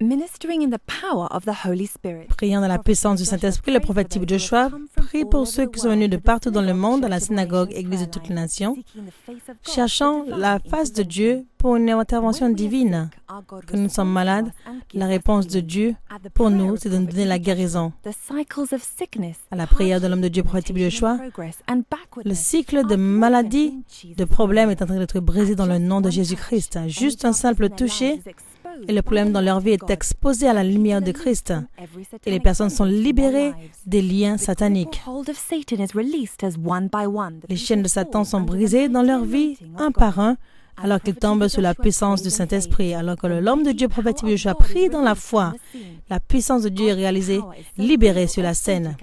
Ministering in the power of the Holy Spirit. Priant dans la puissance du Saint-Esprit, le prophète type Joshua prie pour ceux qui sont venus de partout dans le monde, dans la synagogue, église de toutes les nations, cherchant la face de Dieu pour une intervention divine. Que nous sommes malades, la réponse de Dieu pour nous, c'est de nous donner la guérison. À la prière de l'homme de Dieu, prophète type Joshua, le cycle de maladie, de problèmes est en train d'être brisé dans le nom de Jésus-Christ. Juste un simple toucher et le problème dans leur vie est exposé à la lumière de Christ. Et les personnes sont libérées des liens sataniques. Les chaînes de Satan sont brisées dans leur vie, un par un, alors qu'ils tombent sous la puissance du Saint-Esprit. Alors que l'homme de Dieu, prophète Joshua, prie dans la foi, la puissance de Dieu est réalisée, libérée sur la scène.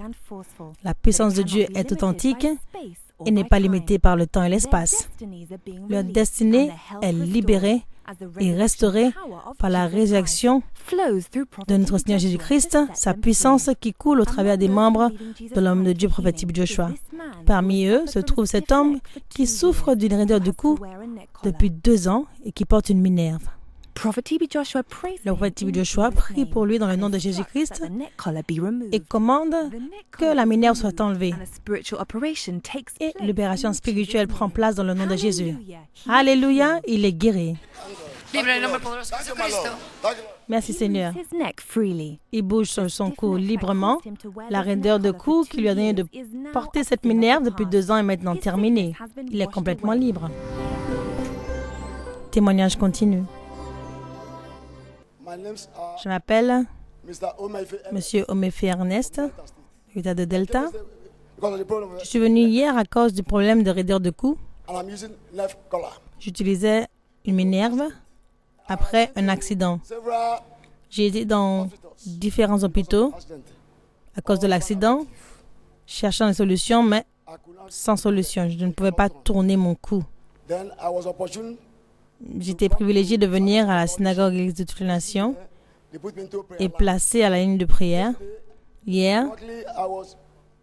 La puissance de Dieu est authentique et n'est pas limitée par le temps et l'espace. Leur destinée est libérée et restaurée par la résurrection de notre Seigneur Jésus-Christ, sa puissance qui coule au travers des membres de l'homme de Dieu, prophète type Joshua. Parmi eux se trouve cet homme qui souffre d'une raideur du cou depuis 2 ans et qui porte une minerve. Le prophète type Joshua prie pour lui dans le nom de Jésus-Christ et commande que la minerve soit enlevée. Et l'opération spirituelle prend place dans le nom de Jésus. Alléluia, il est guéri. Merci Seigneur. Il bouge sur son cou librement. La raideur de cou qui lui a donné de porter cette minerve depuis 2 ans est maintenant terminée. Il est complètement libre. Témoignage continue. Je m'appelle Monsieur Omefe Ernest, État de Delta. Je suis venu hier à cause du problème de raideur de cou. J'utilisais une minerve après un accident. J'ai été dans différents hôpitaux à cause de l'accident, cherchant des solutions, mais sans solution. Je ne pouvais pas tourner mon cou. J'étais privilégié de venir à la synagogue église de toutes les nations et placé à la ligne de prière. Hier,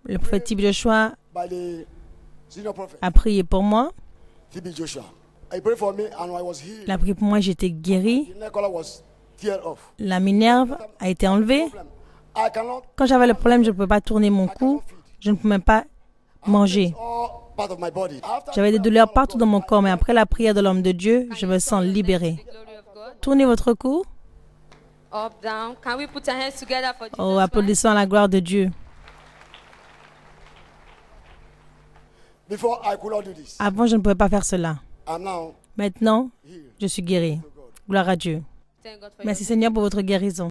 le prophète type Joshua a prié pour moi. Il a prié pour moi, j'étais guéri. La minerve a été enlevée. Quand j'avais le problème, je ne pouvais pas tourner mon cou. Je ne pouvais pas manger. J'avais des douleurs partout dans mon corps, mais après la prière de l'homme de Dieu, je me sens libéré. Tournez votre cou. Oh, applaudissons à la gloire de Dieu. Avant, je ne pouvais pas faire cela. Maintenant, je suis guéri. Gloire à Dieu. Merci Seigneur pour votre guérison.